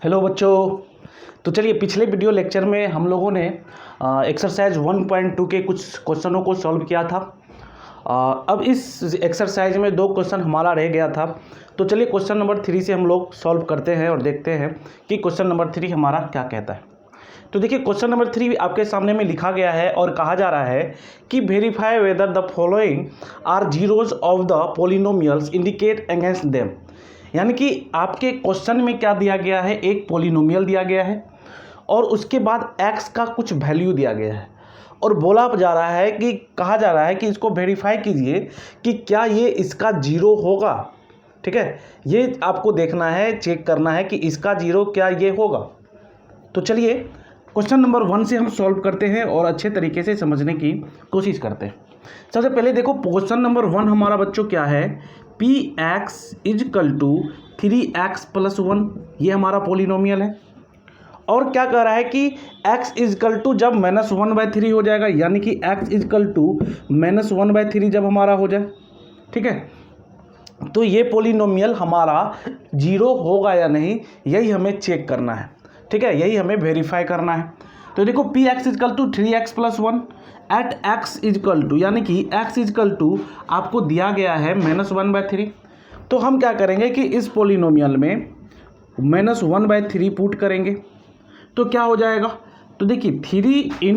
Hello बच्चों। तो चलिए, पिछले वीडियो लेक्चर में हम लोगों ने एक्सरसाइज 1.2 के कुछ क्वेश्चनों को सॉल्व किया था। अब इस एक्सरसाइज में 2 क्वेश्चन हमारा रह गया था। तो चलिए क्वेश्चन नंबर 3 से हम लोग सॉल्व करते हैं और देखते हैं कि क्वेश्चन नंबर 3 हमारा क्या कहता है। तो देखिए, क्वेश्चन नंबर 3 आपके सामने में लिखा गया है और कहा जा रहा है कि verify whether the following are zeros of the polynomials indicate against them. यानी कि आपके क्वेश्चन में क्या दिया गया है, एक पोलिनोमियल दिया गया है और उसके बाद x का कुछ वैल्यू दिया गया है और बोला जा रहा है कि कहा जा रहा है कि इसको वेरीफाई कीजिए कि क्या ये इसका जीरो होगा। ठीक है, ये आपको देखना है, चेक करना है कि इसका जीरो क्या ये होगा। तो चलिए क्वेश्चन नंबर 1 से हम सॉल्व करते हैं और अच्छे तरीके से समझने की कोशिश करते हैं। सबसे पहले देखो, क्वेश्चन नंबर 1 हमारा बच्चों क्या है, P x equal to 3x + 1, ये हमारा पोलिनोमियल है। और क्या कह रहा है कि x इजकल टू जब -1/3 हो जाएगा, यानी कि x इजकल टू -1/3 जब हमारा हो जाए, ठीक है, तो ये पोलिनोमियल हमारा जीरो होगा या नहीं, यही हमें चेक करना है। ठीक है, यही हमें वेरीफाई करना है। तो देखो, p x equal to 3x + 1 at x equal to, यानी कि x इजकल टू आपको दिया गया है -1/3। तो हम क्या करेंगे कि इस पोलिनोमियल में -1/3 पुट करेंगे तो क्या हो जाएगा। तो देखिए 3 ×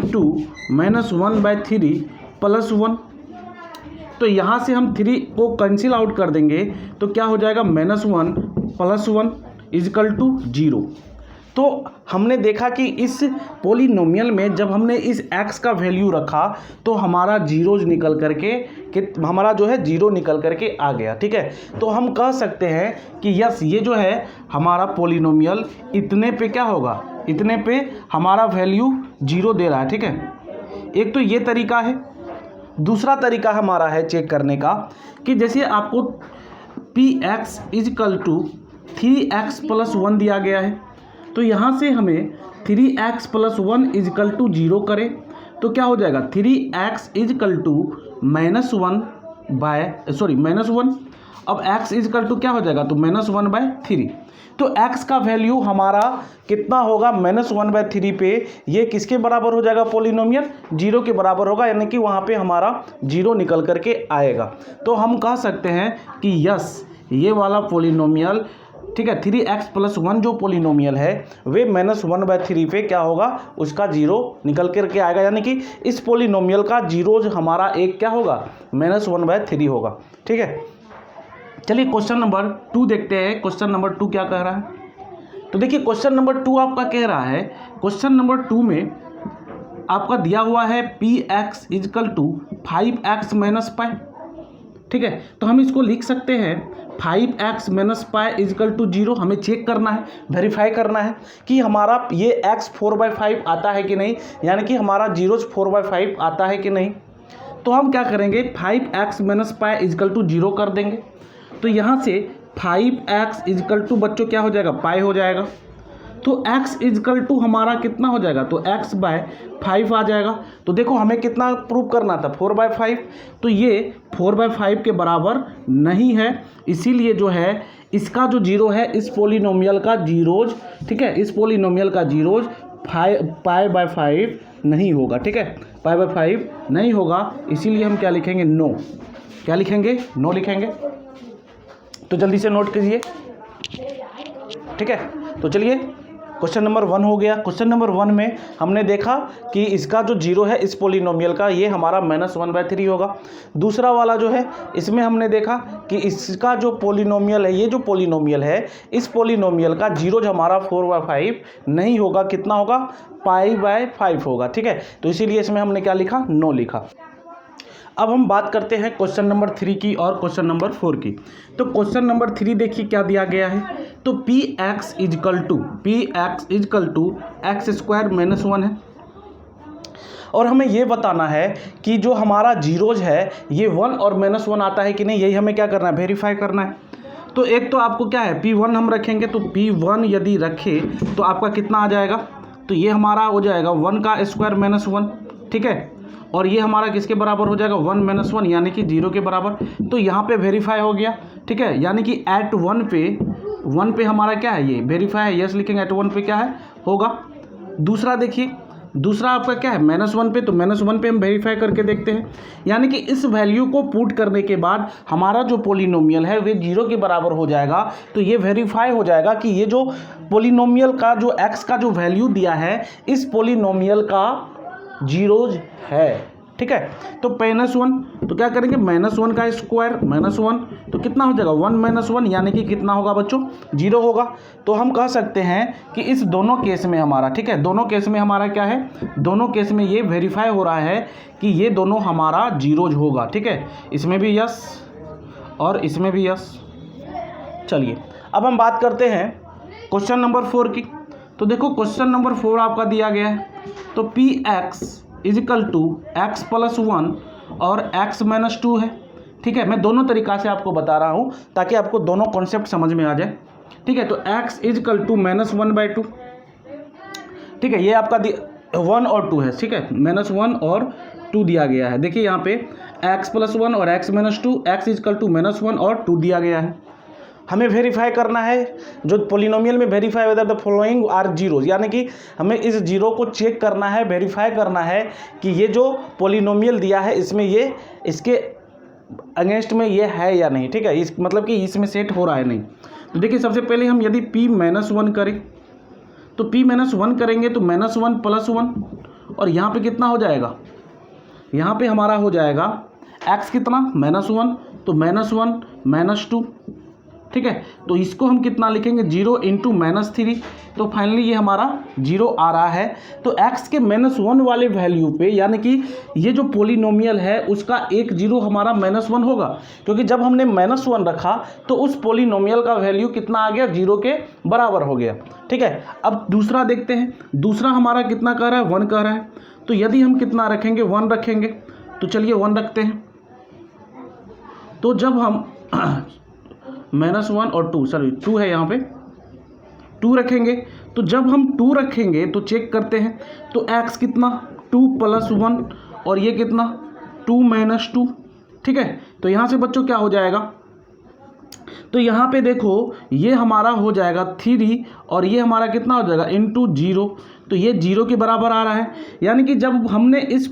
-1/3 + 1, तो यहाँ से हम 3 को कैंसिल आउट कर देंगे तो क्या हो जाएगा, -1 + 1 = 0। तो हमने देखा कि इस पोलिनोमियल में जब हमने इस x का वैल्यू रखा तो हमारा जीरोज निकल करके हमारा जो है जीरो निकल करके आ गया। ठीक है, तो हम कह सकते हैं कि यस, ये जो है हमारा पोलिनोमियल इतने पे क्या होगा, इतने पे हमारा वैल्यू जीरो दे रहा है। ठीक है, एक तो ये तरीका है। दूसरा तरीका हमारा है चेक करने का कि जैसे आपको P x equal to 3x + 1 दिया गया है, तो यहाँ से हमें 3x + 1 = 0 करें तो क्या हो जाएगा, 3x = -1। अब x = क्या हो जाएगा, तो -1/3। तो x का वैल्यू हमारा कितना होगा, -1/3 पे ये किसके बराबर हो जाएगा, पोलिनोमियल जीरो के बराबर होगा, यानी कि वहाँ पे हमारा जीरो निकल करके आएगा। तो हम कह सकते हैं कि यस, ये वाला पोलिनोमियल, ठीक है, 3x + 1 जो पोलिनोमियल है वे -1/3 पे क्या होगा, उसका जीरो निकल करके आएगा, यानी कि इस पोलिनोमियल का जीरो हमारा एक क्या होगा, -1/3 होगा। ठीक है, चलिए क्वेश्चन नंबर 2 देखते हैं। क्वेश्चन नंबर 2 क्या कह रहा है। तो देखिए, क्वेश्चन नंबर 2 आपका कह रहा है, क्वेश्चन नंबर 2 में आपका दिया हुआ है P x equal to 5x - π। ठीक है, तो हम इसको लिख सकते हैं 5x - π = 0। हमें चेक करना है, वेरीफाई करना है कि हमारा ये x 4/5 आता है कि नहीं, यानी कि हमारा जीरोज 4/5 आता है कि नहीं। तो हम क्या करेंगे, 5x - π = 0 कर देंगे। तो यहाँ से 5x = बच्चों क्या हो जाएगा, पाई हो जाएगा। तो x = हमारा कितना हो जाएगा, तो x/5 आ जाएगा। तो देखो हमें कितना प्रूव करना था, 4/5। तो ये 4/5 के बराबर नहीं है, इसीलिए जो है इसका जो जीरो है, इस पोलिनोमियल का जीरोज, ठीक है, इस पोलिनोमियल का जीरोज π/5 नहीं होगा। ठीक है, π/5 नहीं होगा, इसीलिए हम क्या लिखेंगे, नो। क्या लिखेंगे, नो लिखेंगे। तो जल्दी से नोट कीजिए। ठीक है, तो चलिए क्वेश्चन नंबर 1 हो गया। क्वेश्चन नंबर 1 में हमने देखा कि इसका जो जीरो है इस पोलिनोमियल का, ये हमारा -1/3 होगा। दूसरा वाला जो है, इसमें हमने देखा कि इसका जो पोलिनोमियल है, ये जो पोलिनोमियल है, इस पोलिनोमियल का जीरोज हमारा 4/5 नहीं होगा, कितना होगा, π/5 होगा। ठीक है, तो इसीलिए इसमें हमने क्या लिखा, नो लिखा। अब हम बात करते हैं क्वेश्चन नंबर 3 की और क्वेश्चन नंबर 4 की। तो क्वेश्चन नंबर 3 देखिए क्या दिया गया है। तो P x equal to x² - 1 है और हमें ये बताना है कि जो हमारा जीरोज है ये 1 और -1 आता है कि नहीं, यही हमें क्या करना है, वेरीफाई करना है। तो एक तो आपको क्या है, P1 हम रखेंगे, तो P1 यदि रखे तो आपका कितना आ जाएगा, तो ये हमारा हो जाएगा 1 का स्क्वायर -1। ठीक है, और ये हमारा किसके बराबर हो जाएगा, 1 - 1, यानी कि 0 के बराबर। तो यहाँ पे वेरीफाई हो गया। ठीक है, यानी कि एट 1 पे 1 पे हमारा क्या है, ये वेरीफाई है, यस लिखेंगे। एट 1 पे क्या है, होगा। दूसरा देखिए, दूसरा आपका क्या है, -1 पे, तो -1 पे हम वेरीफाई करके देखते हैं। यानी कि इस वैल्यू को पुट करने के बाद हमारा जो पोलिनोमियल है वे 0 के बराबर हो जाएगा। तो ये वेरीफाई हो जाएगा कि ये जो पोलिनोमियल का जो x का जो वैल्यू दिया है इस पोलिनोमियल का 0 है। ठीक है, तो -1 तो क्या करेंगे, -1 का स्क्वायर, -1 तो कितना हो जाएगा, 1 - 1 यानी कि कितना होगा बच्चों, 0 होगा। तो हम कह सकते हैं कि इस दोनों केस में हमारा, ठीक है, दोनों केस में हमारा क्या है, दोनों केस में ये वेरीफाई हो रहा है कि ये दोनों हमारा 0 होगा। ठीक है, इसमें भी यस और इसमें भी यस। चलिए अब हम बात करते हैं क्वेश्चन नंबर 4 की। तो देखो क्वेश्चन नंबर 4 आपका दिया गया है, तो Px इजिकल टू x + 1 और x - 2 है। ठीक है, मैं दोनों तरीक़ा से आपको बता रहा हूँ ताकि आपको दोनों कॉन्सेप्ट समझ में आ जाए। ठीक है, तो x इजिकल टू -1/2। ठीक है, ये आपका 1 और 2 है। ठीक है, -1 और 2 दिया गया है। देखिए यहाँ पे x + 1 और x - 2, x इजिकल टू -1 और 2 दिया गया है। हमें वेरीफाई करना है, जो पोलिनोमियल में verify whether the following are zeros, यानी कि हमें इस जीरो को चेक करना है, वेरीफाई करना है कि ये जो पोलिनोमियल दिया है इसमें ये इसके अगेंस्ट में ये है या नहीं। ठीक है, इस मतलब कि इसमें सेट हो रहा है नहीं। तो देखिए सबसे पहले हम यदि P-1 करें तो P-1 करेंगे तो -1 + 1 और यहाँ पे कितना हो जाएगा, यहाँ पे हमारा हो जाएगा x कितना, -1 तो -1 - 2। ठीक है, तो इसको हम कितना लिखेंगे, 0 × -3, तो फाइनली ये हमारा 0 आ रहा है। तो x के -1 वाले वैल्यू पे, यानी कि ये जो पोलिनोमियल है उसका एक 0 हमारा -1 होगा, क्योंकि जब हमने -1 रखा तो उस पोलिनोमियल का वैल्यू कितना आ गया, 0 के बराबर हो गया। ठीक है, अब दूसरा देखते हैं, दूसरा हमारा कितना कह रहा है, 1 कह रहा है। तो यदि हम कितना रखेंगे, 1 रखेंगे, तो चलिए 1 रखते हैं। तो जब हम -1 और 2, सॉरी 2 है यहाँ पे, 2 रखेंगे, तो जब हम 2 रखेंगे तो चेक करते हैं, तो x कितना, 2 + 1 और ये कितना, 2 - 2। ठीक है, तो यहाँ से बच्चों क्या हो जाएगा, तो यहाँ पे देखो ये हमारा हो जाएगा 3 और ये हमारा कितना हो जाएगा, × 0, तो ये 0 के बराबर आ रहा है। यानी कि जब हमने इस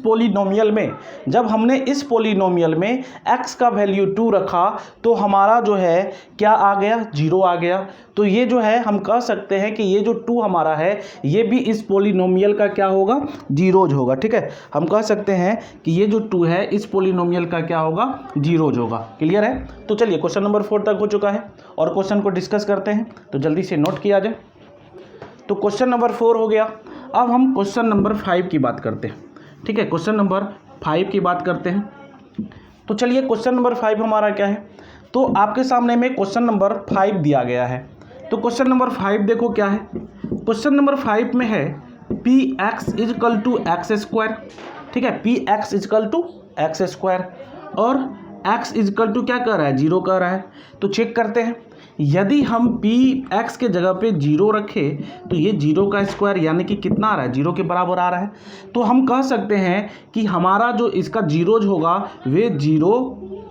पोलिनोमियल में x का वैल्यू 2 रखा तो हमारा जो है क्या आ गया, 0 आ गया। तो ये जो है हम कह सकते हैं कि ये जो 2 हमारा है ये भी इस पोलिनोमियल का क्या होगा, 0 होगा। ठीक है, हम कह सकते हैं कि ये जो 2 है इस पोलिनोमियल का क्या होगा, 0 होगा। क्लियर है। तो चलिए क्वेश्चन नंबर 4 तक हो चुका है और क्वेश्चन को डिस्कस करते हैं, तो जल्दी से नोट किया जाए। तो क्वेश्चन नंबर 4 हो गया। अब हम क्वेश्चन नंबर 5 की बात करते हैं। ठीक है, क्वेश्चन नंबर 5 की बात करते हैं। तो चलिए क्वेश्चन नंबर 5 हमारा क्या है, तो आपके सामने में क्वेश्चन नंबर 5 दिया गया है। तो क्वेश्चन नंबर 5 देखो क्या है, क्वेश्चन नंबर 5 में है Px = x²। ठीक है, Px = x² और x = क्या कर रहा है, 0 कर रहा है। तो चेक करते हैं, यदि हम Px के जगह पे 0 रखें तो ये 0 का स्क्वायर यानी कि कितना आ रहा है, 0 के बराबर आ रहा है। तो हम कह सकते हैं कि हमारा जो इसका 0 होगा वे 0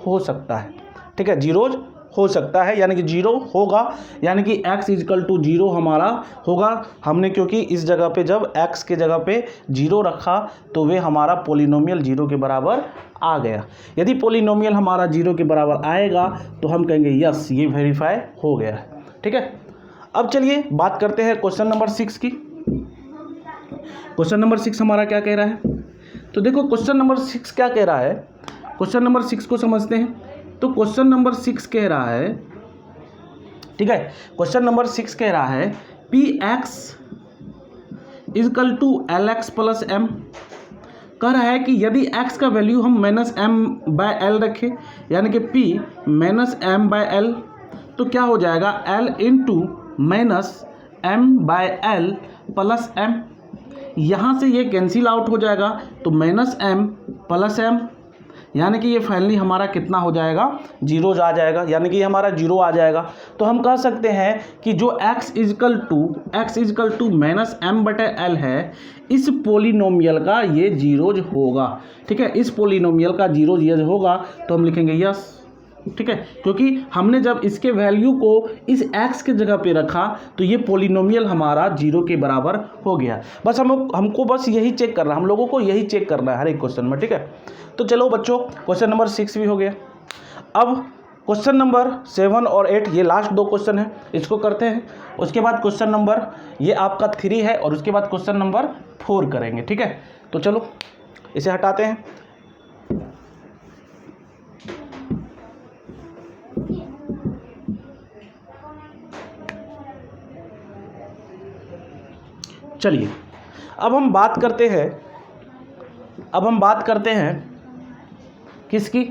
हो सकता है। ठीक है, 0 हो सकता है यानी कि 0 होगा, यानी कि x = 0 हमारा होगा। हमने क्योंकि इस जगह पे जब x के जगह पे 0 रखा तो वे हमारा पोलिनोमियल 0 के बराबर आ गया। यदि पोलिनोमियल हमारा 0 के बराबर आएगा तो हम कहेंगे यस ये वेरीफाई हो गया है। ठीक है, अब चलिए बात करते हैं क्वेश्चन नंबर 6 की। क्वेश्चन नंबर 6 हमारा क्या कह रहा है, तो देखो क्वेश्चन नंबर 6 क्या कह रहा है, क्वेश्चन नंबर 6 को समझते हैं। तो क्वेश्चन नंबर 6 कह रहा है, ठीक है, क्वेश्चन नंबर 6 कह रहा है Px = Lx + m। कह रहा है कि यदि x का वैल्यू हम -m/l रखें यानी कि P -m/l तो क्या हो जाएगा, L × -m/l + m। यहाँ से ये कैंसिल आउट हो जाएगा तो -m + m यानी कि ये फाइनली हमारा कितना हो जाएगा, 0 आ जाएगा, यानी कि हमारा 0 आ जाएगा। तो हम कह सकते हैं कि जो x = -m/l है इस पोलिनोमियल का ये 0 होगा। ठीक है, इस पोलिनोमियल का 0 होगा तो हम लिखेंगे यस। ठीक है, क्योंकि हमने जब इसके वैल्यू को इस x के जगह पे रखा तो ये पोलिनोमियल हमारा 0 के बराबर हो गया। बस हमको बस यही चेक करना है, हम लोगों को यही चेक करना है हर एक क्वेश्चन में। ठीक है, तो चलो बच्चों क्वेश्चन नंबर 6 भी हो गया। अब क्वेश्चन नंबर 7 और 8 ये लास्ट 2 क्वेश्चन है, इसको करते हैं। उसके बाद क्वेश्चन नंबर ये आपका 3 है और उसके बाद क्वेश्चन नंबर 4 करेंगे। ठीक है, तो चलो इसे हटाते हैं। चलिए अब हम बात करते हैं किसकी,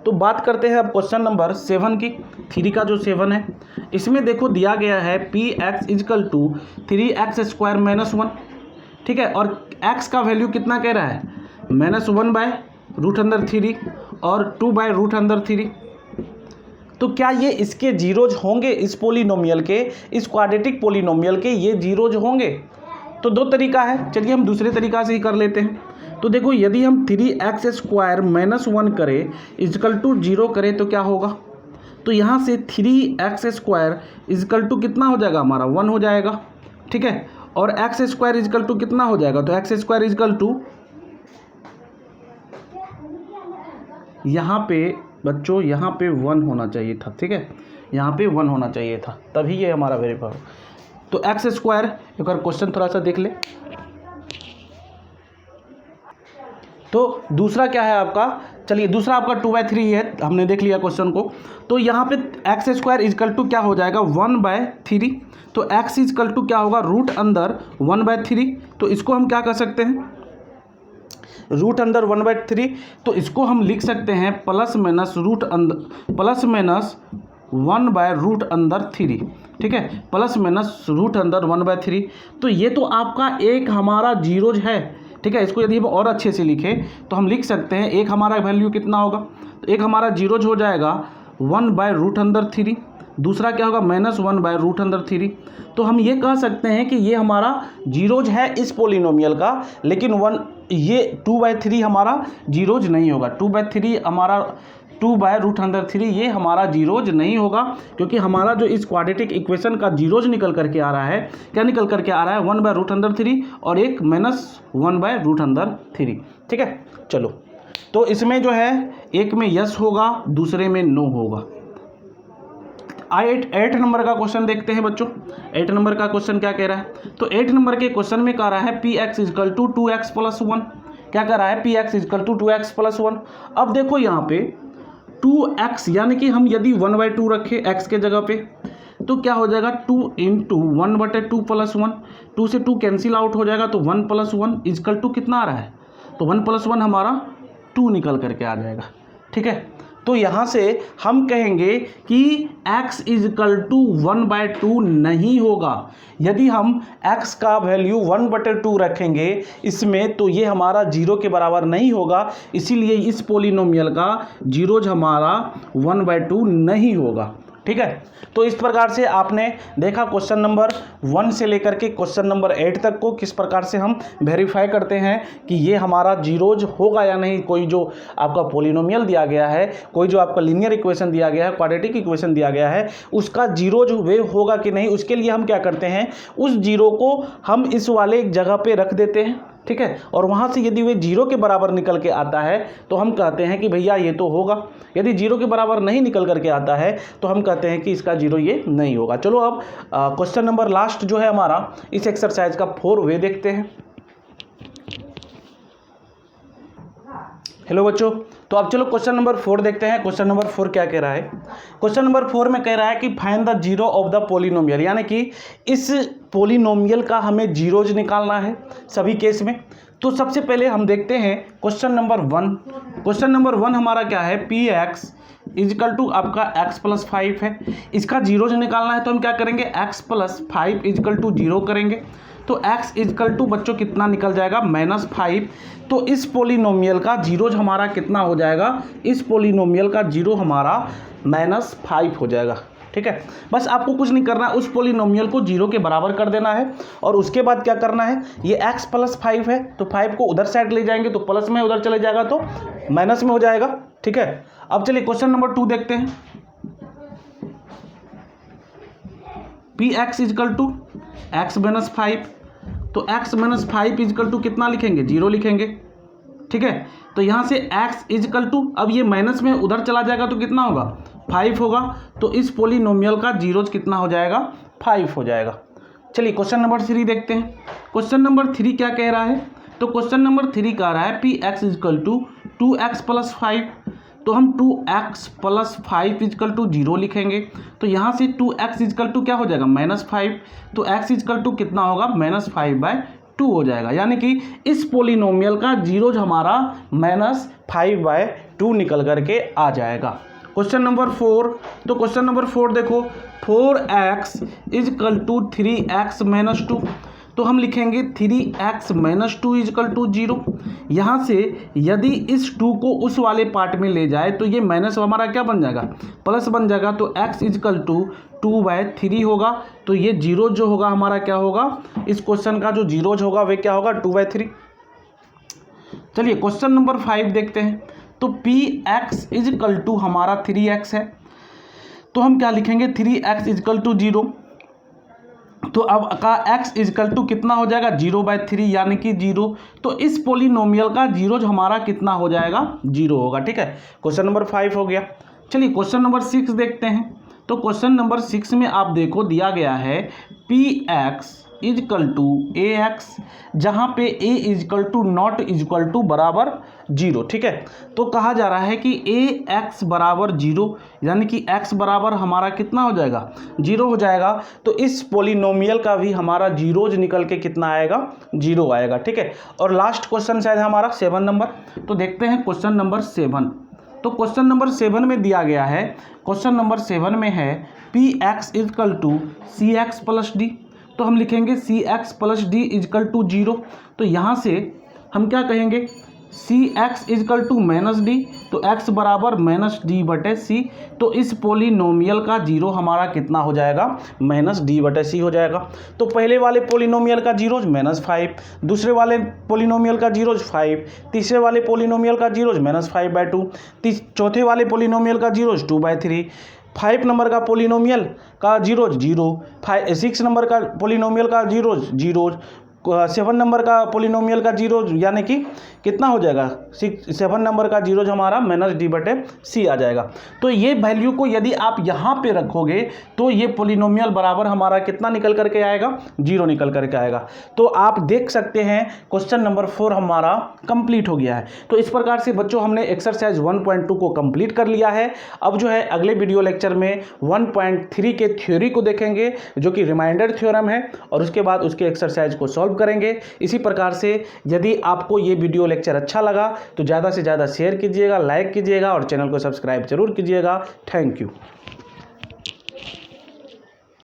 तो बात करते हैं अब क्वेश्चन नंबर 7 की। 3 का जो 7 है इसमें देखो दिया गया है px इजकल टू 3x² - 1। ठीक है, और x का वैल्यू कितना कह रहा है, -1/√3 और 2/√3। तो क्या ये इसके जीरोज होंगे, इस पोलिनोमियल के, इस क्वाड्रेटिक पोलिनोमियल के ये जीरोज होंगे? तो 2 तरीका है, चलिए हम दूसरे तरीका से ही कर लेते हैं। तो देखो यदि हम 3x² - 1 करें = 0 करें तो क्या होगा, तो यहाँ से 3x² = कितना हो जाएगा हमारा 1 हो जाएगा। ठीक है, और x² = कितना हो जाएगा, तो x² यहाँ पे बच्चों यहाँ पे 1 होना चाहिए था। ठीक है, यहाँ पे 1 होना चाहिए था, तभी ये हमारा वेरीफाई हो। तो x², एक बार क्वेश्चन थोड़ा सा देख ले। तो दूसरा क्या है आपका, चलिए दूसरा आपका 2/3 है, हमने देख लिया क्वेश्चन को। तो यहाँ पे x² = क्या हो जाएगा 1/3। तो x = क्या होगा √1/3। तो इसको हम क्या कर सकते हैं, √1/3। तो इसको हम लिख सकते हैं ±1/√3। ठीक है, ±√1/3। तो ये तो आपका एक हमारा जीरोज है। ठीक है, इसको यदि हम और अच्छे से लिखें तो हम लिख सकते हैं एक हमारा वैल्यू कितना होगा, तो एक हमारा जीरोज हो जाएगा 1/√3, दूसरा क्या होगा -1/√3। तो हम ये कह सकते हैं कि ये हमारा जीरोज है इस पोलिनोमियल का, लेकिन 2/3 हमारा जीरोज नहीं होगा। 2/√3 ये हमारा जीरोज नहीं होगा, क्योंकि हमारा जो इस क्वाड्रेटिक इक्वेशन का जीरोज निकल करके आ रहा है, क्या निकल करके आ रहा है 1/√3 और एक -1/√3। ठीक है, चलो तो इसमें जो है एक में यस होगा, दूसरे में नो होगा। 8 नंबर का क्वेश्चन देखते हैं बच्चों। 8 नंबर का क्वेश्चन क्या कह रहा है, तो 8 नंबर के क्वेश्चन में कह रहा है px = 2x + 1। क्या कह रहा है, px = 2x + 1। अब देखो यहाँ पे 2x यानी कि हम यदि 1/2 रखें x के जगह पे तो क्या हो जाएगा 2 × 1/2 + 1। 2 से 2 कैंसिल आउट हो जाएगा, तो 1 + 1 = कितना आ रहा है, तो 1 + 1 हमारा 2 निकल करके आ जाएगा। ठीक है, तो यहाँ से हम कहेंगे कि x = 1/2 नहीं होगा। यदि हम x का वैल्यू 1/2 रखेंगे इसमें तो ये हमारा 0 के बराबर नहीं होगा, इसीलिए इस पोलिनोमियल का जीरोज हमारा 1/2 नहीं होगा। ठीक है, तो इस प्रकार से आपने देखा क्वेश्चन नंबर 1 से लेकर के क्वेश्चन नंबर 8 तक को किस प्रकार से हम वेरीफाई करते हैं कि ये हमारा जीरोज होगा या नहीं। कोई जो आपका पोलिनोमियल दिया गया है, कोई जो आपका लीनियर इक्वेशन दिया गया है, क्वाड्रेटिक इक्वेशन दिया गया है, उसका जीरोज वे होगा कि नहीं, उसके लिए हम क्या करते हैं, उस जीरो को हम इस वाले एक जगह पे रख देते हैं। ठीक है, और वहाँ से यदि वे 0 के बराबर निकल के आता है तो हम कहते हैं कि भैया ये तो होगा। यदि 0 के बराबर नहीं निकल करके आता है तो हम कहते हैं कि इसका 0 ये नहीं होगा। चलो अब क्वेश्चन नंबर लास्ट जो है हमारा इस एक्सरसाइज का 4 वे देखते हैं। हेलो बच्चों, तो अब चलो क्वेश्चन नंबर 4 देखते हैं। क्वेश्चन नंबर 4 क्या कह रहा है, क्वेश्चन नंबर 4 में कह रहा है कि find the zero of the polynomial, यानी कि इस पोलिनोमियल का हमें जीरोज निकालना है सभी केस में। तो सबसे पहले हम देखते हैं क्वेश्चन नंबर 1। क्वेश्चन नंबर 1 हमारा क्या है, px = आपका x + 5 है, इसका जीरोज निकालना है। तो हम क्या करेंगे, x + 5 = 0 करेंगे। तो x = बच्चों कितना निकल जाएगा -5। तो इस पोलिनोमियल का जीरोज हमारा कितना हो जाएगा, इस पोलिनोमियल का जीरो हमारा -5 हो जाएगा। ठीक है। बस आपको कुछ नहीं करना है, उस पोलिनोमियल को 0 के बराबर कर देना है और उसके बाद क्या करना है, ये x + 5 है तो 5 को उधर साइड ले जाएंगे तो प्लस में, उधर चले जाएगा तो माइनस में हो जाएगा, ठीक है। अब चलिए क्वेश्चन नंबर 2 देखते हैं। px = x - 5, तो x - 5 = कितना लिखेंगे, 0 लिखेंगे, ठीक है। तो यहाँ से x = अब ये माइनस में उधर चला जाएगा तो कितना होगा, 5 होगा। तो इस पोलिनोमियल का जीरोज कितना हो जाएगा, 5 हो जाएगा। चलिए क्वेश्चन नंबर 3 देखते हैं। क्वेश्चन नंबर 3 क्या कह रहा है, तो क्वेश्चन नंबर 3 कह रहा है px = 2x + 5, तो हम 2x + 5 = 0 लिखेंगे। तो यहाँ से 2x = क्या हो जाएगा, -5, तो x = कितना होगा, -5/2 हो जाएगा। यानी कि इस पोलिनोमियल का जीरोज हमारा -5/2 निकल करके आ जाएगा। क्वेश्चन नंबर 4, तो क्वेश्चन नंबर 4 देखो, 4x = 3x - 2, तो हम लिखेंगे 3x - 2 = 0। यहाँ से यदि इस 2 को उस वाले पार्ट में ले जाए तो ये माइनस हमारा क्या बन जाएगा, प्लस बन जाएगा। तो x = 2/3 होगा। तो ये जीरो जो होगा हमारा क्या होगा, इस क्वेश्चन का जो जीरोज होगा वे क्या होगा, 2/3। चलिए क्वेश्चन नंबर 5 देखते हैं। तो px = हमारा 3x है, तो हम क्या लिखेंगे, 3x = 0। तो अब का x = कितना हो जाएगा, 0/3 यानी कि 0। तो इस पोलिनोमियल का जीरोज हमारा कितना हो जाएगा, 0 होगा, ठीक है। क्वेश्चन नंबर 5 हो गया। चलिए क्वेश्चन नंबर 6 देखते हैं। तो क्वेश्चन नंबर 6 में आप देखो दिया गया है px = ax, जहाँ पे a ≠ बराबर 0, ठीक है। तो कहा जा रहा है कि ax = 0, यानी कि x बराबर हमारा कितना हो जाएगा, 0 हो जाएगा। तो इस पोलिनोमियल का भी हमारा जीरोज निकल के कितना आएगा, 0 आएगा, ठीक है। और लास्ट क्वेश्चन शायद हमारा 7 नंबर, तो देखते हैं क्वेश्चन नंबर 7। तो क्वेश्चन नंबर 7 में दिया गया है, क्वेश्चन नंबर 7 में है px = cx + d, तो हम लिखेंगे cx + d = 0। तो यहाँ से हम क्या कहेंगे, cx = -d, तो x बराबर -d/c। तो इस पोलिनोमियल का जीरो हमारा कितना हो जाएगा, -d/c हो जाएगा। तो पहले वाले पोलिनोमियल का जीरोज -5, दूसरे वाले पोलिनोमियल का जीरोज 5, तीसरे वाले पोलिनोमियल का जीरोज -5/2, चौथे वाले पोलिनोमियल का जीरोज 2/3, 5 नंबर का पोलिनोमियल का जीरोज 0, 6 नंबर का पोलिनोमियल का जीरोज 0, 7 नंबर का पोलिनोमियल का जीरोज यानी कि कितना हो जाएगा, 7 नंबर का जीरोज हमारा -d/c आ जाएगा। तो ये वैल्यू को यदि आप यहाँ पे रखोगे तो ये पोलिनोमियल बराबर हमारा कितना निकल करके आएगा, 0 निकल करके आएगा। तो आप देख सकते हैं क्वेश्चन नंबर 4 हमारा कंप्लीट हो गया है। तो इस प्रकार से बच्चों हमने एक्सरसाइज 1.2 को कंप्लीट कर लिया है। अब जो है अगले वीडियो लेक्चर में 1.3 के थ्योरी को देखेंगे जो कि रिमाइंडर थ्योरम है, और उसके बाद उसके एक्सरसाइज को सॉल्व करेंगे। इसी प्रकार से यदि आपको ये वीडियो लेक्चर अच्छा लगा तो ज़्यादा से ज़्यादा शेयर कीजिएगा, लाइक कीजिएगा और चैनल को सब्सक्राइब जरूर कीजिएगा। Thank you.